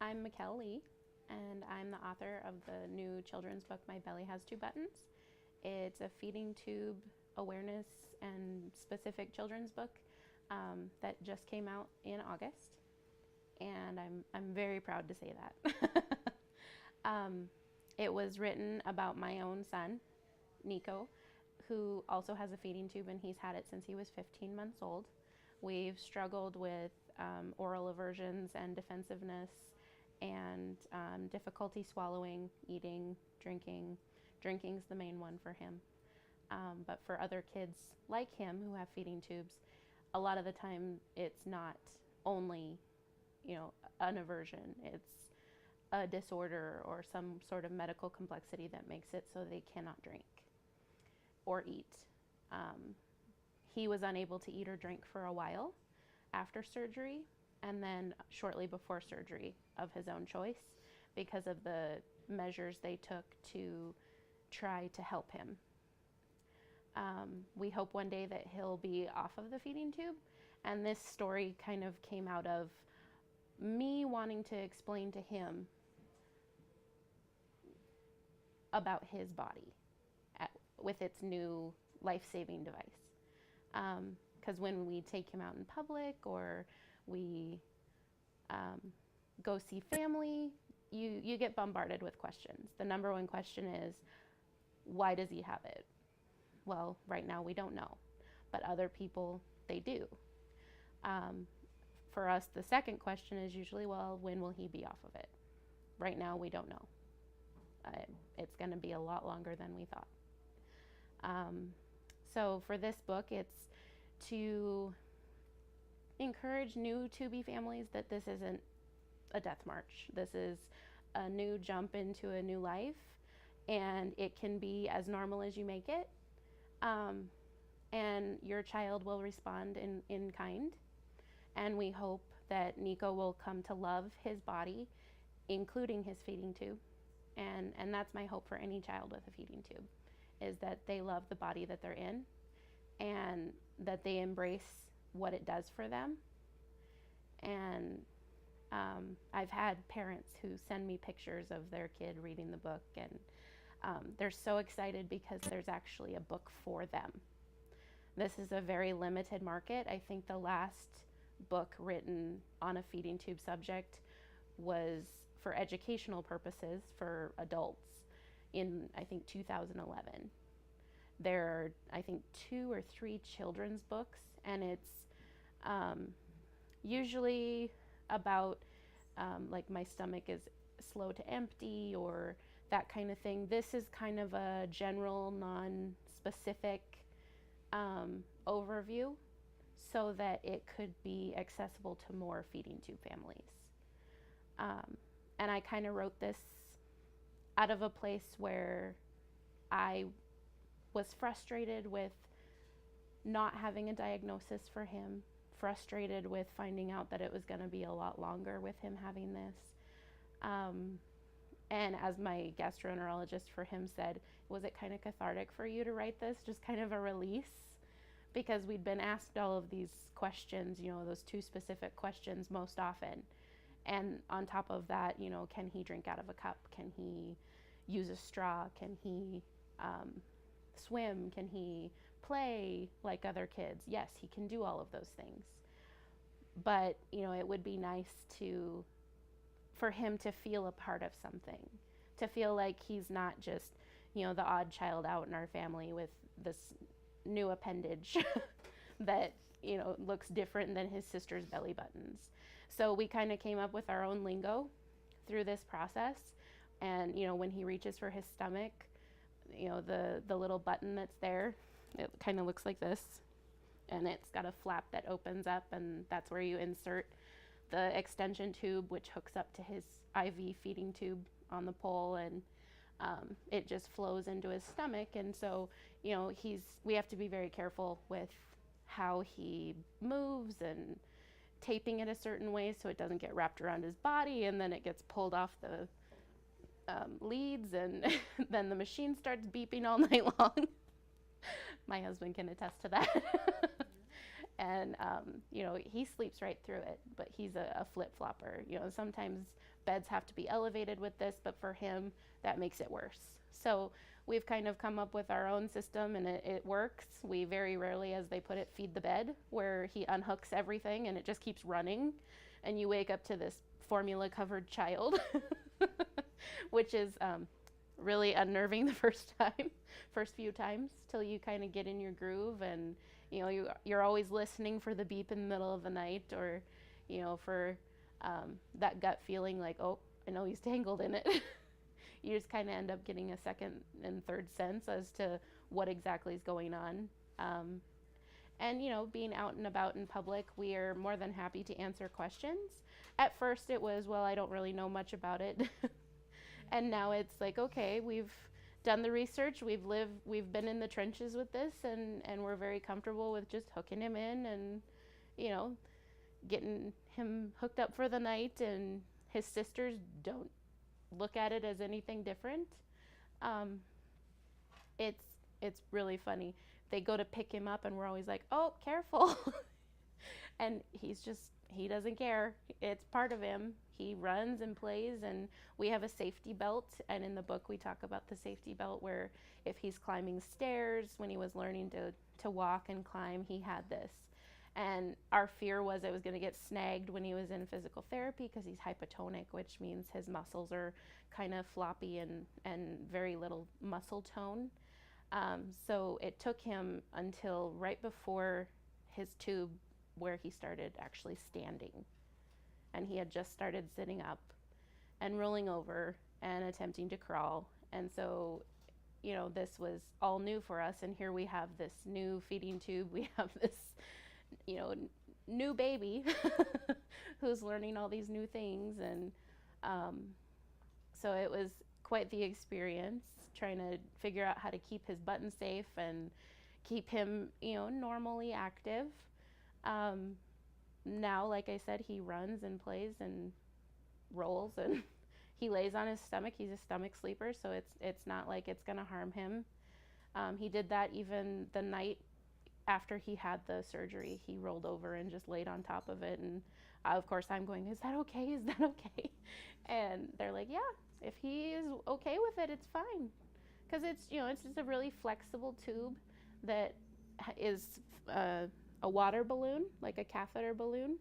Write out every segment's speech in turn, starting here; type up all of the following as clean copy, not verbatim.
I'm Meikele Lee, and I'm the author of the new children's book, My Belly Has Two Buttons. It's a feeding tube awareness and specific children's book that just came out in August, and I'm very proud to say that. It was written about my own son, Nico, who also has a feeding tube, and he's had it since he was 15 months old. We've struggled with oral aversions and defensiveness and difficulty swallowing, eating, drinking. Drinking's the main one for him. But for other kids like him who have feeding tubes, a lot of the time it's not only, an aversion. It's a disorder or some sort of medical complexity that makes it so they cannot drink or eat. He was unable to eat or drink for a while after surgery, and then shortly before surgery of his own choice because of the measures they took to try to help him. We hope one day that he'll be off of the feeding tube, and this story kind of came out of me wanting to explain to him about his body with its new life-saving device. Because when we take him out in public or we go see family, you get bombarded with questions. The number one question is, why does he have it? Well, right now we don't know, but other people, they do. For us, the second question is usually, well, when will he be off of it? Right now we don't know. It's going to be a lot longer than we thought. So for this book, it's to encourage new to-be families that this isn't a death march. This is a new jump into a new life, and it can be as normal as you make it. And your child will respond in kind. And we hope that Nico will come to love his body, including his feeding tube. And that's my hope for any child with a feeding tube, is that they love the body that they're in and that they embrace what it does for them. And I've had parents who send me pictures of their kid reading the book, and they're so excited because there's actually a book for them. This is a very limited market. I think the last book written on a feeding tube subject was for educational purposes for adults in, I think, 2011. There are, I think, 2 or 3 children's books, and it's usually about like my stomach is slow to empty or that kind of thing. This is kind of a general, non-specific overview so that it could be accessible to more feeding tube families. And I kind of wrote this out of a place where I was frustrated with not having a diagnosis for him, frustrated with finding out that it was going to be a lot longer with him having this. And as my gastroenterologist for him said, was it kind of cathartic for you to write this? Just kind of a release? Because we'd been asked all of these questions, those 2 specific questions most often. And on top of that, can he drink out of a cup? Can he use a straw? Can he swim? Can he play like other kids? Yes, he can do all of those things. But, it would be nice for him to feel a part of something, to feel like he's not just, the odd child out in our family with this new appendage that, looks different than his sister's belly buttons. So we kind of came up with our own lingo through this process. And, when he reaches for his stomach, the little button that's there, it kind of looks like this. And it's got a flap that opens up, and that's where you insert the extension tube, which hooks up to his IV feeding tube on the pole, and it just flows into his stomach. And so, we have to be very careful with how he moves and taping it a certain way so it doesn't get wrapped around his body and then it gets pulled off the leads, and then the machine starts beeping all night long. My husband can attest to that. And he sleeps right through it, but he's a flip-flopper. Sometimes beds have to be elevated with this, but for him, that makes it worse. So we've kind of come up with our own system, and it works. We very rarely, as they put it, feed the bed, where he unhooks everything and it just keeps running, and you wake up to this formula covered child, which is really unnerving the first few times, till you kind of get in your groove, and you're always listening for the beep in the middle of the night, or for that gut feeling like, oh, I know he's tangled in it. You just kind of end up getting a second and third sense as to what exactly is going on. And being out and about in public, we are more than happy to answer questions. At first it was, well, I don't really know much about it. And now it's like, okay, we've done the research, we've been in the trenches with this, and we're very comfortable with just hooking him in and, getting him hooked up for the night, and his sisters don't look at it as anything different. It's really funny. They go to pick him up and we're always like, oh, careful. And he doesn't care. It's part of him. He runs and plays, and we have a safety belt, and in the book we talk about the safety belt, where if he's climbing stairs, when he was learning to walk and climb, he had this. And our fear was it was going to get snagged when he was in physical therapy, because he's hypotonic, which means his muscles are kind of floppy and very little muscle tone. So it took him until right before his tube where he started actually standing. And he had just started sitting up and rolling over and attempting to crawl. And so, this was all new for us. And here we have this new feeding tube. We have this, new baby who's learning all these new things. And so it was quite the experience, trying to figure out how to keep his button safe and keep him, normally active. Now, like I said, he runs and plays and rolls, and he lays on his stomach. He's a stomach sleeper, so it's not like it's going to harm him. He did that even the night after he had the surgery. He rolled over and just laid on top of it, and of course I'm going, is that okay? Is that okay? And they're like, yeah, if he is okay with it, it's fine. Because it's just a really flexible tube that is a water balloon, like a catheter balloon.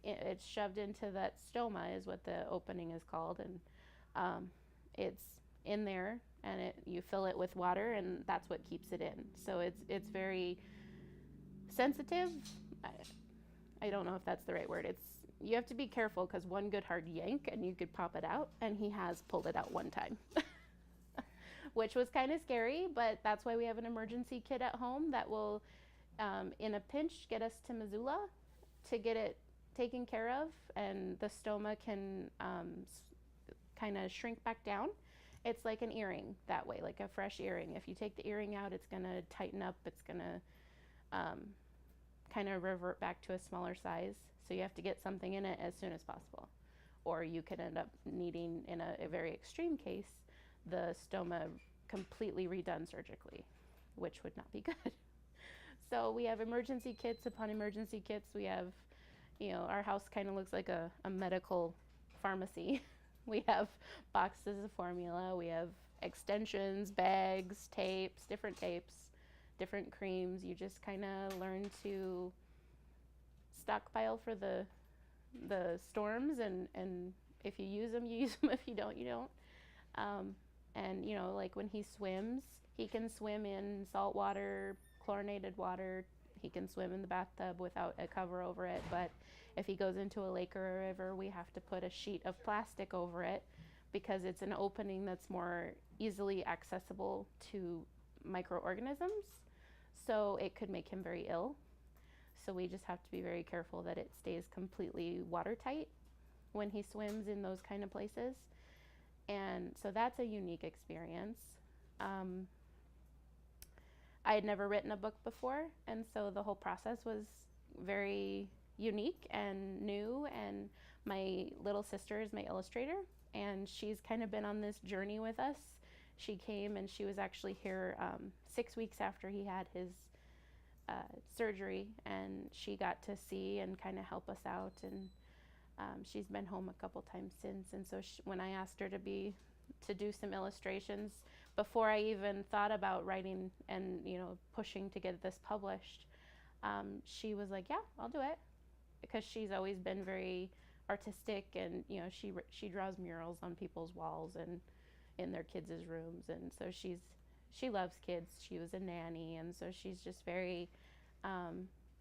It's shoved into that stoma, is what the opening is called, and it's in there, and you fill it with water, and that's what keeps it in. So it's very sensitive. I don't know if that's the right word. You have to be careful, because one good hard yank and you could pop it out, and he has pulled it out one time. Which was kind of scary, but that's why we have an emergency kit at home that will, in a pinch, get us to Missoula to get it taken care of, and the stoma can kind of shrink back down. It's like an earring that way, like a fresh earring. If you take the earring out, it's going to tighten up. It's going to kind of revert back to a smaller size. So you have to get something in it as soon as possible. Or you could end up needing, in a very extreme case, the stoma completely redone surgically, which would not be good. So we have emergency kits upon emergency kits. We have, our house kind of looks like a medical pharmacy. We have boxes of formula. We have extensions, bags, tapes, different creams. You just kind of learn to stockpile for the storms, and if you use them, you use them. If you don't, you don't. And like when he swims, he can swim in salt water, chlorinated water. He can swim in the bathtub without a cover over it. But if he goes into a lake or a river, we have to put a sheet of plastic over it, because it's an opening that's more easily accessible to microorganisms. So it could make him very ill. So we just have to be very careful that it stays completely watertight when he swims in those kind of places. And so that's a unique experience. I had never written a book before, and so the whole process was very unique and new. And my little sister is my illustrator, and she's kind of been on this journey with us. She came, and she was actually here 6 weeks after he had his surgery, and she got to see and kind of help us out. And She's been home a couple times since, and so when I asked her to do some illustrations before I even thought about writing and pushing to get this published, she was like, "Yeah, I'll do it," because she's always been very artistic, and she draws murals on people's walls and in their kids' rooms, and so she loves kids. She was a nanny, and so she's just very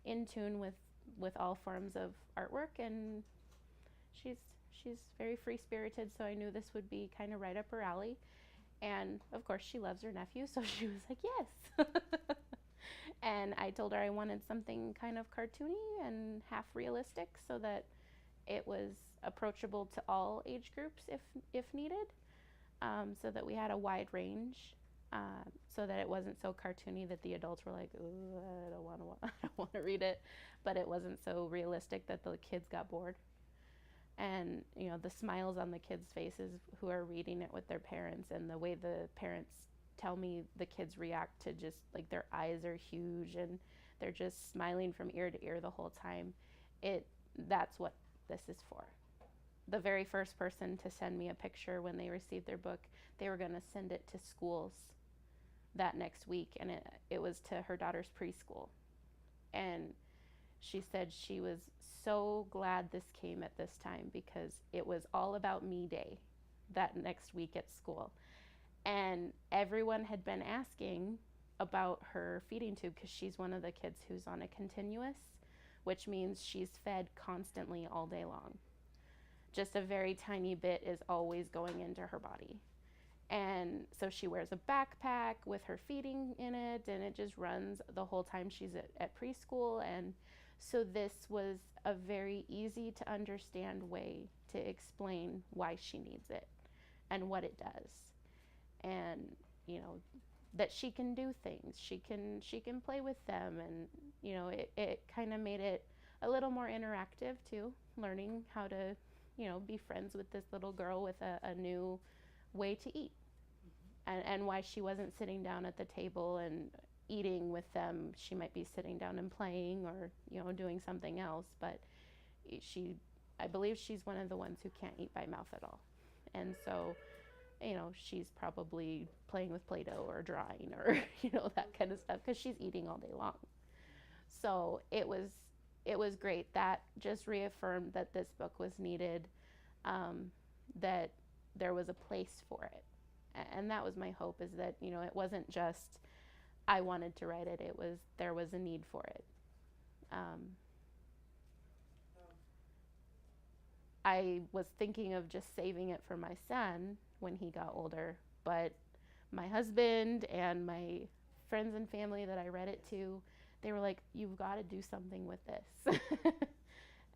in tune with all forms of artwork, and she's very free-spirited, so I knew this would be kind of right up her alley. And of course she loves her nephew, so she was like, yes. And I told her I wanted something kind of cartoony and half realistic so that it was approachable to all age groups if needed, so that we had a wide range, so that it wasn't so cartoony that the adults were like, "Ooh, I don't want to read it," but it wasn't so realistic that the kids got bored. And the smiles on the kids' faces who are reading it with their parents, and the way the parents tell me the kids react to just like their eyes are huge and they're just smiling from ear to ear the whole time. That's what this is for. The very first person to send me a picture when they received their book, they were going to send it to schools that next week, and it was to her daughter's preschool. And she said she was so glad this came at this time because it was all about me day that next week at school. And everyone had been asking about her feeding tube because she's one of the kids who's on a continuous, which means she's fed constantly all day long. Just a very tiny bit is always going into her body. And so she wears a backpack with her feeding in it, and it just runs the whole time she's at preschool. And so this was a very easy to understand way to explain why she needs it and what it does. And that she can do things, she can play with them, and it kind of made it a little more interactive too, learning how to be friends with this little girl with a new way to eat. And why she wasn't sitting down at the table and eating with them. She might be sitting down and playing or doing something else, but I believe she's one of the ones who can't eat by mouth at all. And so she's probably playing with Play-Doh or drawing or that kind of stuff because she's eating all day long. So it was great. That just reaffirmed that this book was needed, that there was a place for it. And that was my hope, is that it wasn't just I wanted to write it, there was a need for it. I was thinking of just saving it for my son when he got older, but my husband and my friends and family that I read it to, they were like, "You've got to do something with this."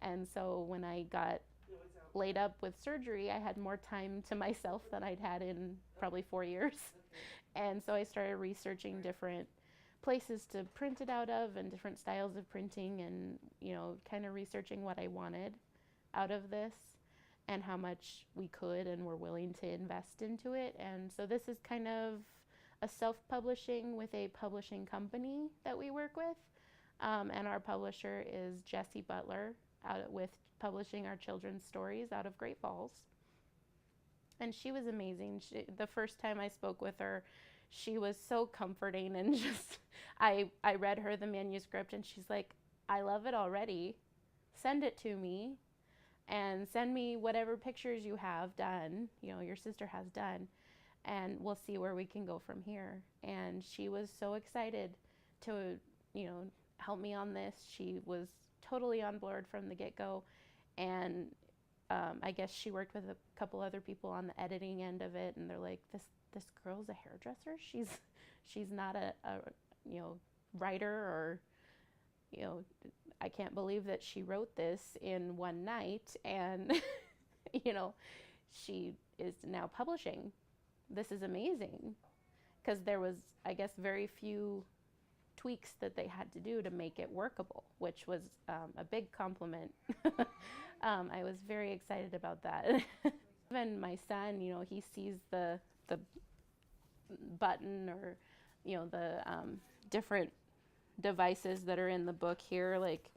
And so when I got laid up with surgery, I had more time to myself than I'd had in probably 4 years. And so I started researching different places to print it out of and different styles of printing, and kind of researching what I wanted out of this and how much we could and were willing to invest into it. And so this is kind of a self-publishing with a publishing company that we work with, and our publisher is Jessie Butler, with publishing our children's stories out of Great Falls. And she was amazing. The first time I spoke with her, she was so comforting, and just I read her the manuscript, and she's like, "I love it already. Send it to me, and send me whatever pictures you have done, your sister has done, and we'll see where we can go from here." And she was so excited to help me on this. She was totally on board from the get-go. And I guess she worked with a couple other people on the editing end of it, and they're like, this girl's a hairdresser. She's not a writer, or I can't believe that she wrote this in one night, and she is now publishing. This is amazing, because there was, I guess, very few tweaks that they had to do to make it workable, which was a big compliment. I was very excited about that. Even my son, he sees the button, or the different devices that are in the book here, like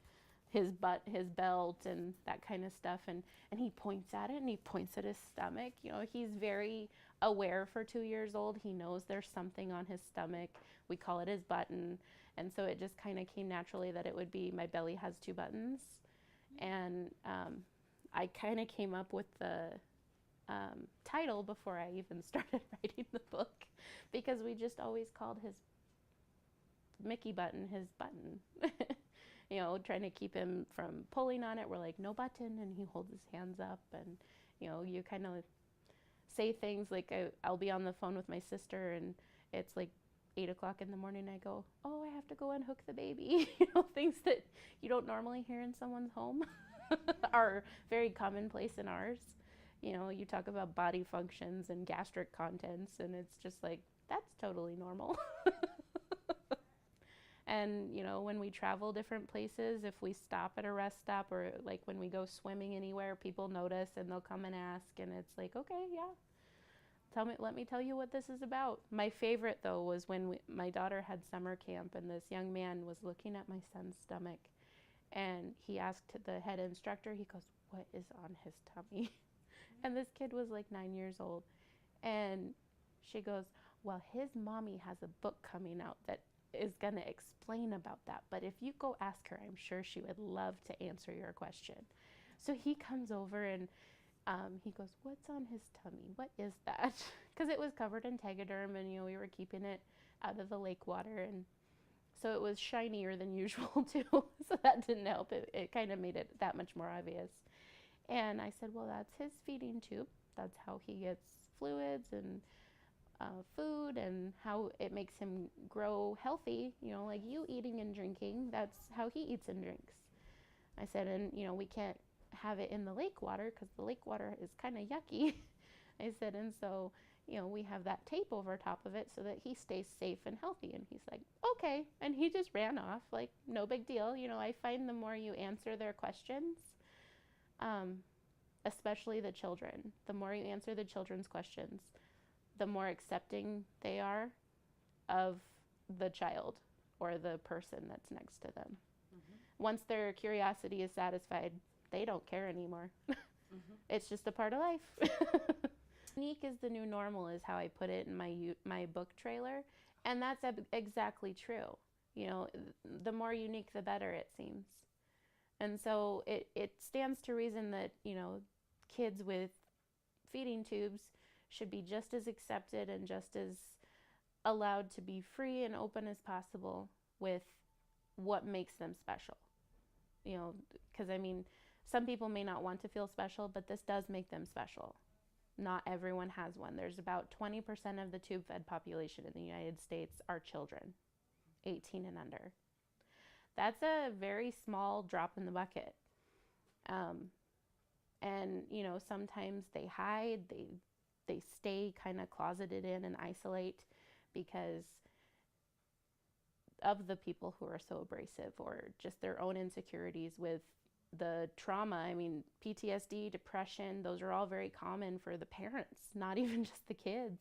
his belt and that kind of stuff. And he points at it and he points at his stomach. You know, he's very aware for 2 years old. He knows there's something on his stomach. We call it his button. And so it just kind of came naturally that it would be my belly has 2 buttons. And I kind of came up with the title before I even started writing the book, because we just always called his Mickey button his button. You know, trying to keep him from pulling on it. We're like, no button, and he holds his hands up, and you know, you kind of say things like, I'll be on the phone with my sister, and it's like 8 o'clock in the morning. I go, oh, I have to go unhook the baby. You know, things that you don't normally hear in someone's home are very commonplace in ours. You know, you talk about body functions and gastric contents, and it's just like, that's totally normal. And, you know, when we travel different places, if we stop at a rest stop, or like when we go swimming anywhere, people notice and they'll come and ask, and it's like, okay, yeah, let me tell you what this is about. My favorite, though, was when my daughter had summer camp, and this young man was looking at my son's stomach, and he asked the head instructor, he goes, what is on his tummy? And this kid was like 9 years old, and she goes, well, his mommy has a book coming out that is going to explain about that, but if you go ask her, I'm sure she would love to answer your question. So he comes over, and he goes, what's on his tummy? What is that? Because it was covered in tegaderm, and you know, we were keeping it out of the lake water, and so it was shinier than usual too. So that didn't help. It kind of made it that much more obvious. And I said, well, that's his feeding tube. That's how he gets fluids and food, and how it makes him grow healthy, you know, like you eating and drinking. That's how he eats and drinks. I said, and you know, we can't have it in the lake water because the lake water is kind of yucky. I said, and so, you know, we have that tape over top of it so that he stays safe and healthy. And he's like, okay. And he just ran off, like, no big deal. You know, I find the more you answer their questions, especially the children, the more you answer the children's questions, the more accepting they are of the child or the person that's next to them. Mm-hmm. Once their curiosity is satisfied, they don't care anymore. Mm-hmm. It's just a part of life. Unique is the new normal is how I put it in my book trailer. And that's exactly true. You know, the more unique, the better, it seems. And so it stands to reason that, you know, kids with feeding tubes should be just as accepted and just as allowed to be free and open as possible with what makes them special. You know, because I mean, some people may not want to feel special, but this does make them special. Not everyone has one. There's about 20% of the tube-fed population in the United States are children, 18 and under. That's a very small drop in the bucket. And, you know, sometimes they hide, they stay kind of closeted in and isolate because of the people who are so abrasive, or just their own insecurities with the trauma. I mean, PTSD, depression, those are all very common for the parents, not even just the kids.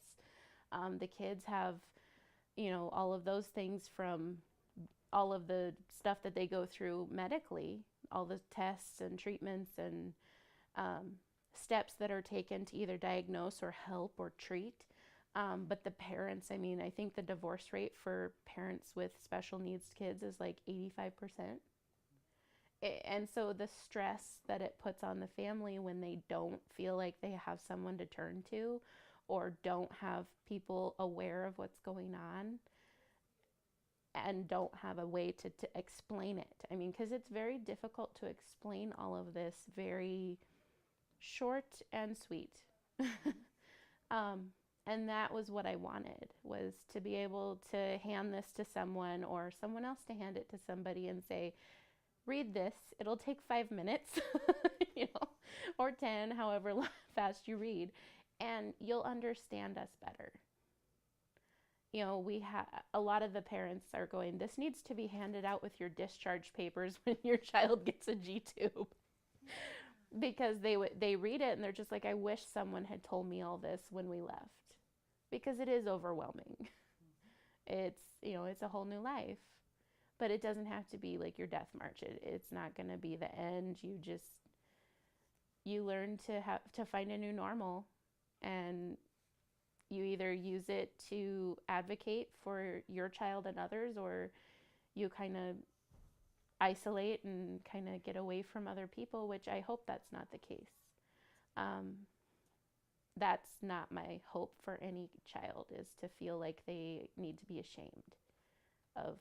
The kids have, you know, all of those things from all of the stuff that they go through medically, all the tests and treatments and steps that are taken to either diagnose or help or treat. But the parents, I mean, I think the divorce rate for parents with special needs kids is like 85%. And so the stress that it puts on the family when they don't feel like they have someone to turn to, or don't have people aware of what's going on, and don't have a way to explain it. I mean, because it's very difficult to explain all of this very short and sweet. And that was what I wanted, was to be able to hand this to someone, or someone else to hand it to somebody and say, read this, it'll take 5 minutes, you know, or 10, however fast you read, and you'll understand us better. You know, a lot of the parents are going, this needs to be handed out with your discharge papers when your child gets a G-tube. Because they read it and they're just like, I wish someone had told me all this when we left. Because it is overwhelming. It's, you know, it's a whole new life. But it doesn't have to be like your death march. It's not going to be the end. You learn to have to find a new normal, and you either use it to advocate for your child and others, or you kind of isolate and kind of get away from other people, which I hope that's not the case. Um, that's not my hope for any child, is to feel like they need to be ashamed of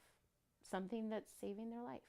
something that's saving their life.